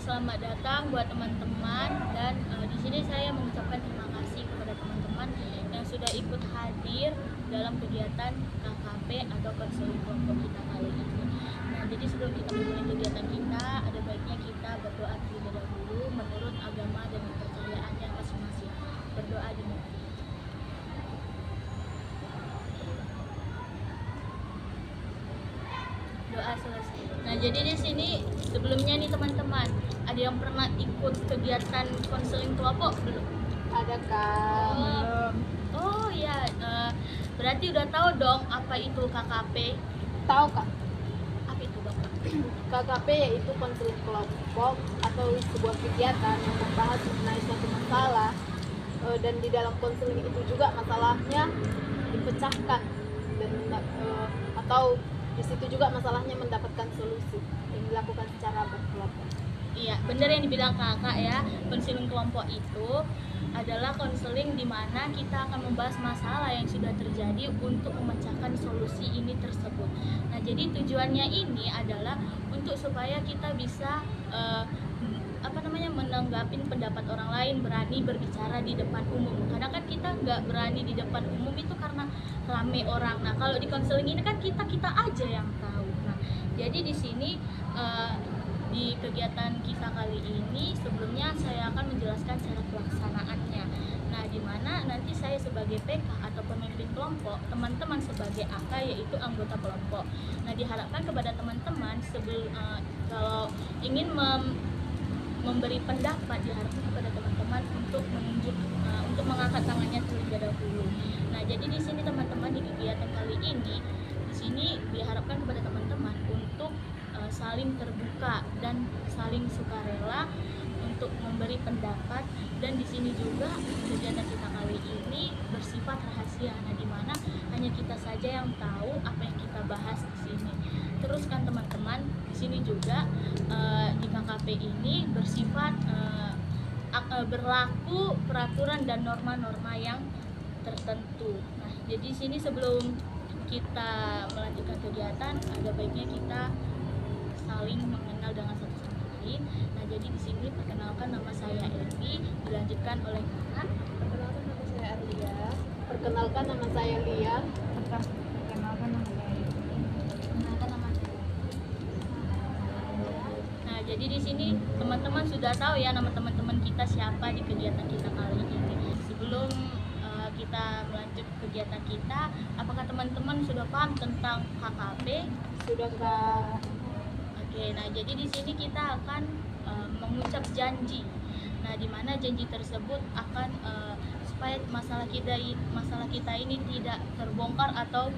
selamat datang buat teman-teman dan di sini saya mengucapkan terima kasih kepada teman-teman yang sudah ikut hadir dalam kegiatan KKP atau konseling kelompok kita kali ini. Nah, jadi sebelum kita memulai kegiatan kita, ada baiknya kita berdoa terlebih dahulu menurut agama dan kepercayaannya masing-masing. Berdoa dulu. Doa selesai. Nah, jadi di sini sebelumnya nih teman-teman, ada yang pernah ikut kegiatan konseling kelompok belum? Ada Kak. Belum. Oh ya, berarti udah tahu dong apa itu KKP? Tahu Kak? Apa itu Bapak? KKP yaitu konseling kelompok atau sebuah kegiatan yang membahas mengenai suatu masalah, dan di dalam konseling itu juga masalahnya dipecahkan dan atau di situ juga masalahnya mendapatkan solusi yang dilakukan secara berkelompok. Iya, benar yang dibilang kakak ya. Konseling kelompok itu adalah konseling di mana kita akan membahas masalah yang sudah terjadi untuk memecahkan solusi ini tersebut. Nah, jadi tujuannya ini adalah untuk supaya kita bisa menanggapi pendapat orang lain, berani berbicara di depan umum. Karena kan kita nggak berani di depan umum itu karena rame orang. Nah, kalau di konseling ini kan kita aja yang tahu. Nah, jadi di sini di kegiatan kita kali ini sebelumnya saya akan menjelaskan cara pelaksanaannya. Nah, di mana nanti saya sebagai PK atau pemimpin kelompok, teman-teman sebagai AK yaitu anggota kelompok. Nah, diharapkan kepada teman-teman kalau ingin memberi pendapat, diharapkan kepada teman-teman untuk menunjuk untuk mengangkat tangannya terlebih dahulu. Nah, jadi di sini teman-teman di kegiatan kali ini di sini diharapkan kepada teman-teman untuk saling terbuka dan saling sukarela untuk memberi pendapat, dan di sini juga kegiatan kita kali ini bersifat rahasia. Nah, di mana hanya kita saja yang tahu apa yang kita bahas di sini. Terus kan teman-teman, di sini juga di KKP ini bersifat berlaku peraturan dan norma-norma yang tertentu. Nah, jadi di sini sebelum kita melanjutkan kegiatan, ada baiknya kita saling mengenal dengan satu sama lain. Nah, jadi di sini perkenalkan, nama saya Evi, dilanjutkan oleh kakak. Perkenalkan nama saya Arlia. Perkenalkan nama saya Lia. Perkenalkan nama saya. Perkenalkan nama saya. Nah, jadi di sini teman-teman sudah tahu ya nama teman-teman kita siapa di kegiatan kita kali ini. Sebelum kita melanjut kegiatan kita, apakah teman-teman sudah paham tentang KKP? Sudah Kak. Oke, nah jadi di sini kita akan mengucap janji. Nah, di mana janji tersebut akan supaya masalah kita ini tidak terbongkar atau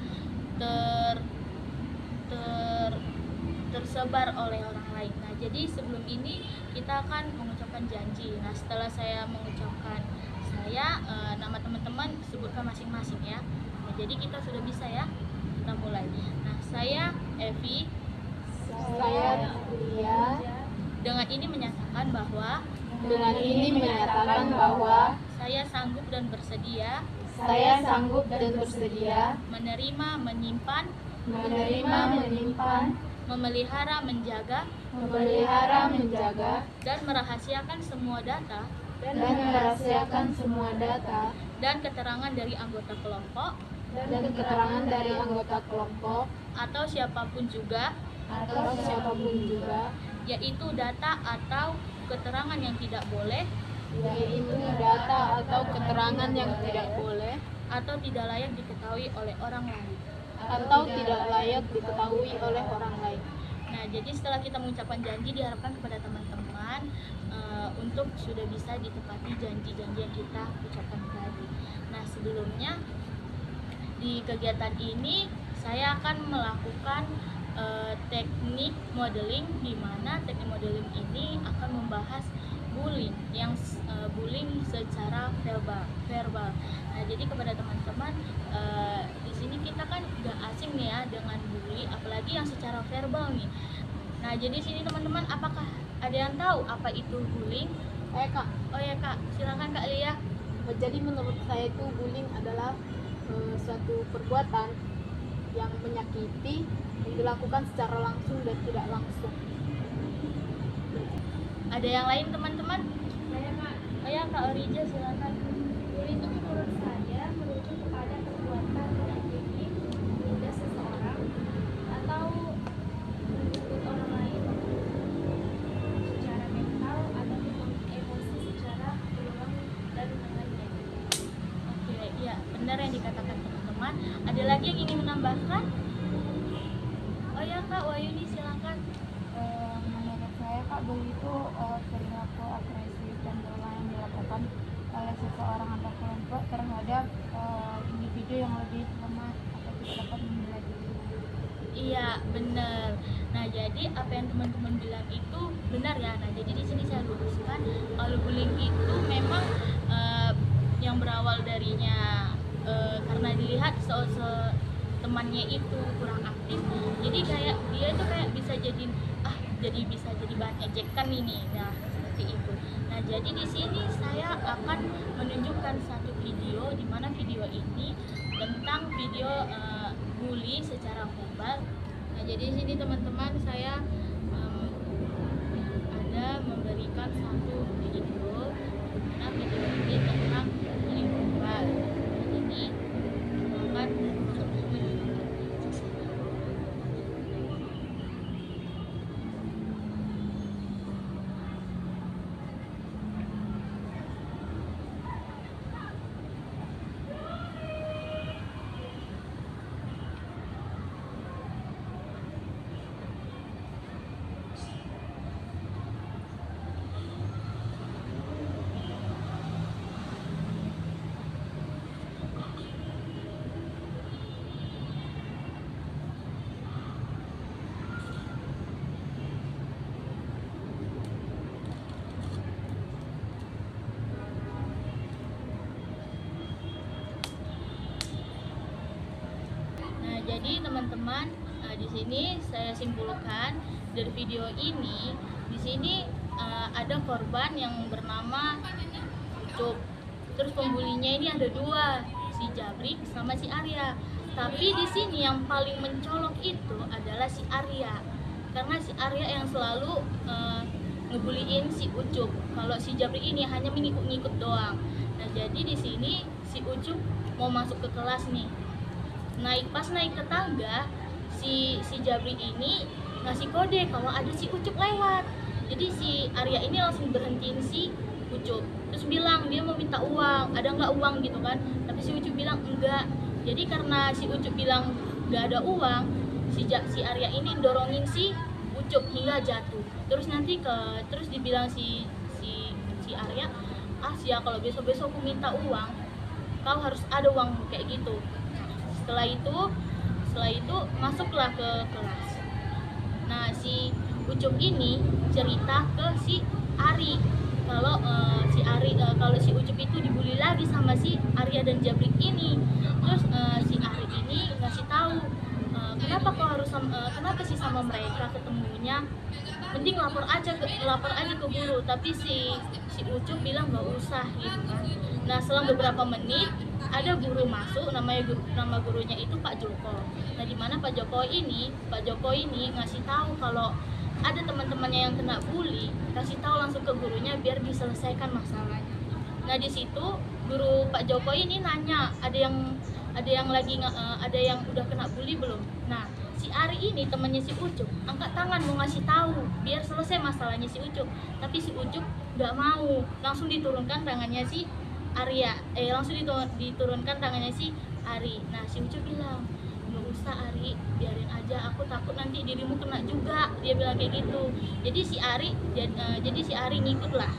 tersebar oleh orang lain. Nah, jadi sebelum ini kita akan mengucapkan janji. Nah, setelah saya mengucapkan nama teman-teman sebutkan masing-masing ya. Nah, jadi kita sudah bisa ya. Kita mulai. Nah, saya Evi. Saya Lia. Dengan ini menyatakan bahwa saya sanggup dan bersedia menerima, menyimpan, memelihara, menjaga, dan merahasiakan semua data dan keterangan dari anggota kelompok atau siapapun juga, yaitu data atau keterangan yang tidak boleh atau tidak layak diketahui oleh orang lain. Nah, jadi setelah kita mengucapkan janji, diharapkan kepada teman-teman untuk sudah bisa ditepati janji-janji yang kita ucapkan tadi. Nah, sebelumnya di kegiatan ini saya akan melakukan teknik modeling, di mana teknik modeling ini akan membahas bullying secara verbal. Nah, jadi kepada teman-teman di sini kita kan udah asing nih ya dengan bully, apalagi yang secara verbal nih. Nah, jadi di sini teman-teman, apakah ada yang tahu apa itu bullying? Kak. Oh ya Kak, silakan Kak Lia. Jadi menurut saya itu bullying adalah suatu perbuatan yang menyakiti yang dilakukan secara langsung dan tidak langsung. Ada yang lain teman-teman? Saya Kak, Oh ya, Kak Orija silakan. bully itu menurut saya merujuk kepada perbuatan yang tinggi menindas seseorang atau menyebut orang lain secara mental atau emosi secara berulang dan mengenai. Oke, ya benar yang dikatakan teman-teman. Ada lagi yang ingin menambahkan? Oh ya, Kak Wayuni silakan. Menurut saya Kak, bully itu perilaku agresif dan berulang yang dilakukan oleh seseorang atau kelompok terhadap individu yang lebih lemah atau tidak dapat membela diri. Iya, benar. Nah, jadi apa yang teman-teman bilang itu benar ya. Nah, jadi di sini saya luruskan kalau bullying itu memang yang berawal darinya karena dilihat temannya itu kurang aktif. Jadi kayak dia itu kayak bisa jadi bahan ejekan ini. Nah, seperti itu. Nah, jadi di sini saya akan menunjukkan satu video di mana video ini tentang video bully secara verbal. Nah, jadi di sini teman-teman saya ada memberikan satu video di mana video ini tentang bullying verbal. Nah, jadi akan jadi teman-teman, di sini saya simpulkan dari video ini, di sini ada korban yang bernama Ucup. Terus pembulinya ini ada dua, si Jabrik sama si Arya. Tapi di sini yang paling mencolok itu adalah si Arya, karena si Arya yang selalu ngebuliin si Ucup. Kalau si Jabrik ini hanya mengikut-ngikut doang. Nah, jadi di sini si Ucup mau masuk ke kelas nih. Pas naik ke tangga, si Jabrik ini ngasih kode kalau ada si Ucup lewat. Jadi si Arya ini langsung berhentiin si Ucup, terus bilang dia mau minta uang, ada nggak uang gitu kan. Tapi si Ucup bilang enggak. Jadi karena si Ucup bilang nggak ada uang, si Arya ini dorongin si Ucup hingga jatuh. Terus terus dibilang si Arya, Sia kalau besok aku minta uang, kau harus ada uang kayak gitu. Setelah itu masuklah ke kelas. Nah, si Ucup ini cerita ke si Ari kalau kalau si Ucup itu dibully lagi sama si Arya dan Jabrik ini. Terus si Ari ini ngasih tahu kenapa sih sama mereka ketemunya, mending lapor aja ke guru. Tapi si Ucup bilang nggak usah gitu kan. Nah, selang beberapa menit ada guru masuk, nama gurunya itu Pak Joko. Nah, di mana Pak Joko ini ngasih tahu kalau ada teman-temannya yang kena bully, kasih tahu langsung ke gurunya biar diselesaikan masalahnya. Nah, di situ guru Pak Joko ini nanya, ada yang udah kena bully belum? Nah, si Ari ini temannya si Ucup angkat tangan mau ngasih tahu biar selesai masalahnya si Ucup. Tapi si Ucup nggak mau, langsung diturunkan tangannya si Arya, langsung diturunkan tangannya si Ari. Nah, si Ucup bilang, nggak usah Ari, biarin aja, aku takut nanti dirimu kena juga. Dia bilang kayak gitu. Jadi si Ari ngikut lah.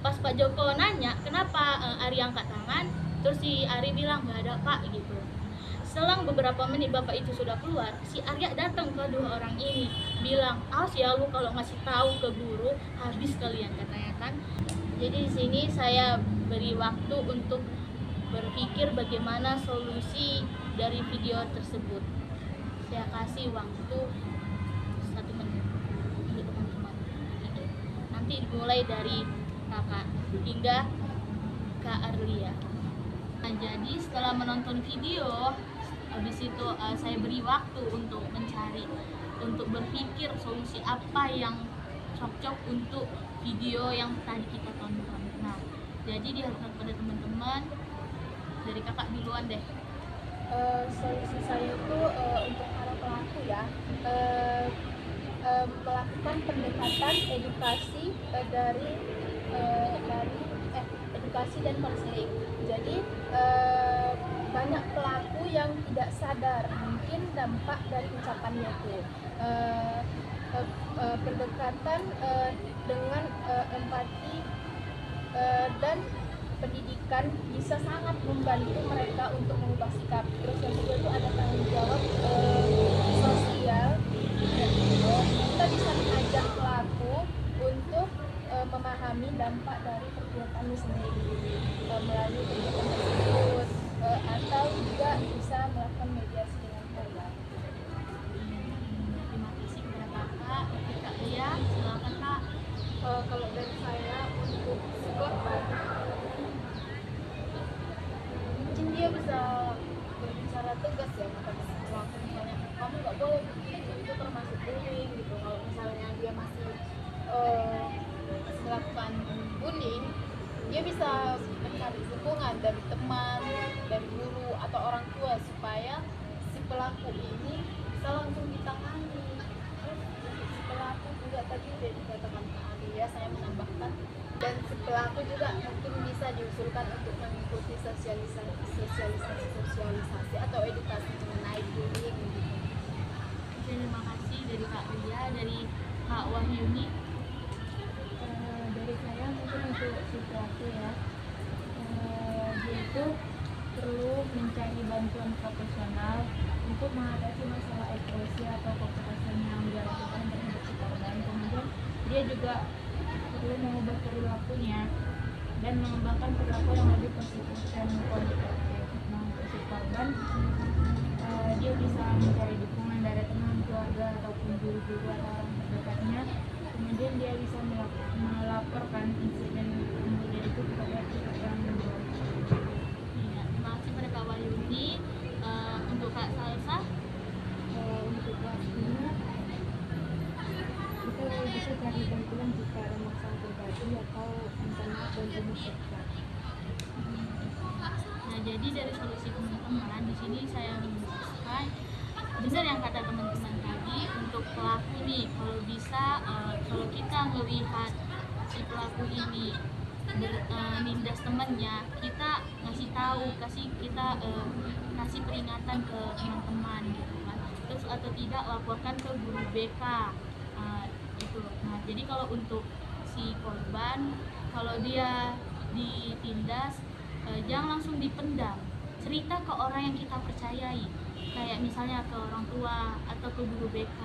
Pas Pak Joko nanya kenapa Ari angkat tangan, terus si Ari bilang nggak ada Pak gitu. Selang beberapa menit bapak itu sudah keluar, si Arya datang ke dua orang ini, bilang, awas ya lu kalau ngasih tahu ke guru habis kalian, katanya kan. Jadi di sini saya beri waktu untuk berpikir bagaimana solusi dari video tersebut. Saya kasih waktu 1 menit untuk teman-teman. Nanti dimulai dari kakak hingga Kak Arlia. Nah, jadi setelah menonton video, habis itu saya beri waktu untuk berpikir solusi apa yang cocok untuk video yang tadi kita tonton. Nah, jadi diharapkan pada teman-teman, dari kakak duluan deh. Solusi saya itu untuk para pelaku ya, melakukan pendekatan edukasi dari edukasi dan konseling. Jadi banyak pelaku yang tidak sadar mungkin dampak dari ucapannya itu. Pendekatan dengan empati dan pendidikan bisa sangat membantu mereka untuk mengubah sikap. Terus yang kedua itu ada tanggung jawab sosial. Kita bisa mengajak pelaku untuk memahami dampak dari perbuatannya sendiri melalui kegiatan tersebut, atau juga bisa melakukan mediasi dengan korban. Terima kasih kepada kakak. Oke, Kak Lia, silakan Kak. Kalau dari saya untuk si korban, mungkin dia bisa berbicara tegas ya kepada si pelaku, misalnya kamu nggak boleh begitu, itu termasuk bullying gitu. Kalau misalnya dia masih melakukan bullying, dia bisa mencari dukungan dari teman, dari guru atau orang tua supaya si pelaku ini bisa langsung ditangani. Terus untuk si pelaku juga tadi sudah dikatakan Kak Alia, saya menambahkan, dan si pelaku juga mungkin bisa diusulkan untuk mengikuti sosialisasi atau edukasi mengenai bullying gitu. Terima kasih dari Kak Lia. Dari Kak Wahyuni. Dari saya mungkin untuk si pelaku ya, dia itu perlu mencari bantuan profesional untuk mengatasi masalah ekspresi atau kekerasan yang dia lakukan terhadap si korban. Kemudian dia juga perlu mengubah perilakunya dan mengembangkan perilaku yang lebih positif dan kualitatif. Nah, untuk si korban, dia bisa mencari dukungan dari teman, keluarga ataupun guru-guru atau orang terdekatnya. Kemudian dia bisa melaporkan insiden kemudian itu kepada pihak yang berwajib. Iya, terima kasih pada Kak Wahyuni. Untuk Kak Salsa, Untuk pelakunya, kita bisa cari bantuan jika ada masalah pribadi atau minta maaf dan bersedekah. nah jadi dari solusi teman-teman di sini saya memutuskan benar yang kata teman-teman tadi, untuk pelaku nih kalau bisa kalau kita melihat si pelaku ini nindas temannya, kita ngasih tahu, kasih peringatan ke teman-teman gitu kan, terus atau tidak laporkan ke guru BK itu. Nah jadi kalau untuk si korban, kalau dia ditindas, jangan langsung dipendam, cerita ke orang yang kita percayai, kayak misalnya ke orang tua atau ke guru BK,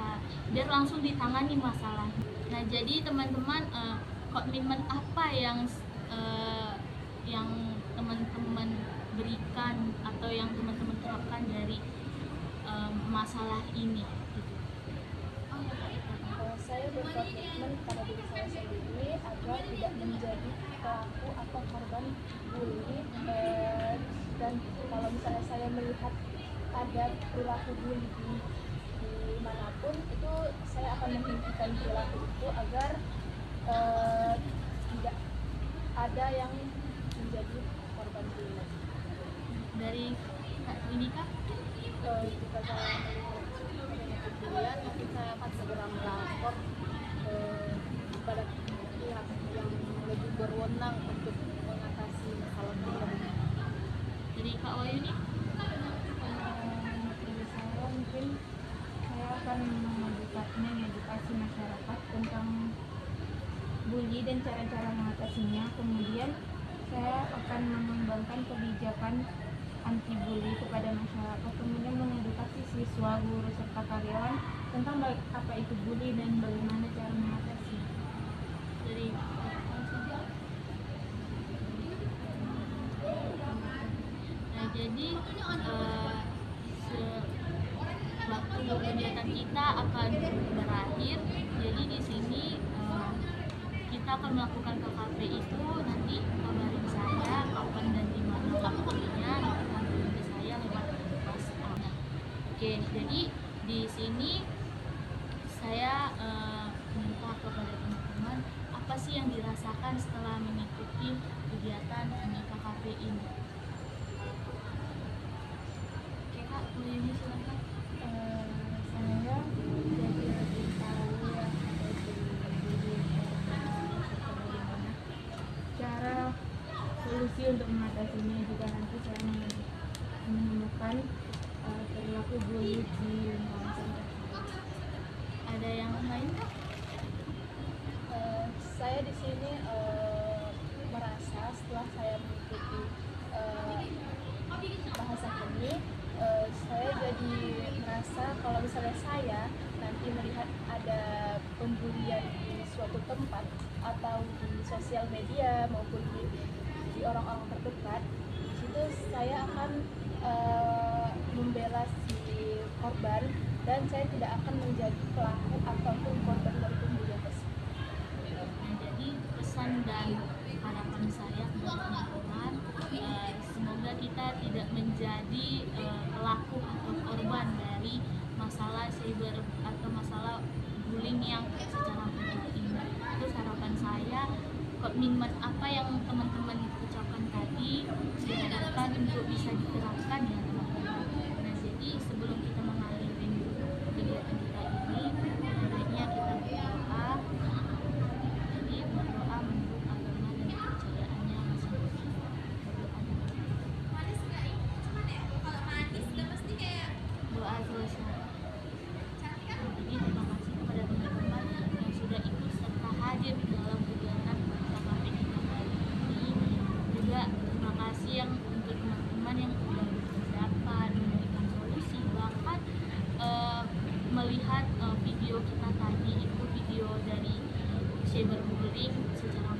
biar langsung ditangani masalahnya. Nah jadi teman-teman, komitmen apa yang teman-teman berikan atau yang teman-teman terapkan dari masalah ini gitu. Saya berkomitmen pada diri saya sendiri agar tidak menjadi pelaku atau korban bully, dan kalau misalnya saya melihat ada perilaku bully di manapun, itu saya akan menghentikan perilaku itu agar tidak ada yang menjadi korban bully. Dari Kak Winika. Jika saya melihat kejadian, mungkin saya akan segera melapor kepada pihak yang lebih berwenang untuk mengatasi masalah tersebut. Dari Kak Wayuni. Dari saya mungkin saya akan mengedukasi masyarakat tentang bully dan cara-cara mengatasinya. Kemudian saya akan mengembangkan kebijakan anti bully kepada masyarakat, kemudian mengedukasi siswa, guru serta karyawan tentang apa itu bully dan bagaimana cara mengatasi. Dari nah jadi waktu kegiatan kita akan berakhir. Jadi di sini kita akan melakukan KKP itu, nanti kabarin saya kapan dan di mana waktunya, nanti kabarin ke saya lewat WhatsApp. Oke, jadi di sini saya minta kepada teman-teman apa sih yang dirasakan setelah mengikuti kegiatan MIKKP ini? Oke Kak, Bu Yuni silakan. Saya jadi lebih tahu ya bagaimana cara solusi untuk mengatasinya jika nanti saya menemukan perilaku bully di lingkungan saya. Ada yang lain Kak? Saya di sini merasa setelah saya mengikuti bahasa ini, saya jadi merasa kalau misalnya saya nanti melihat ada pembulian di suatu tempat atau di sosial media maupun di orang-orang terdekat, di situ saya akan membela si korban dan saya tidak akan menjadi pelaku ataupun korban dari pembulian tersebut. Nah, jadi pesan dan harapan saya kepada teman-teman, semoga kita tidak menjadi pelaku atau korban dari masalah cyber atau masalah bullying yang secara virtual ini. Terus harapan saya, komitmen apa yang teman-teman ucapkan tadi diharapkan untuk bisa diterapkan ya teman-teman. Nah, jadi sebelum kita mengakhiri kegiatan kita ini, baiknya kita berdoa. Jadi berdoa menurut agama dan kepercayaannya masing-masing. Doa selesai. Jadi terima kasih kepada teman-teman yang sudah ikut serta hadir dalam kegiatan KKP kita kali ini. Juga terima kasih yang untuk teman-teman yang sudah berpendapat, memberikan solusi, bahkan melihat video kita tadi itu video dari cyberbullying secara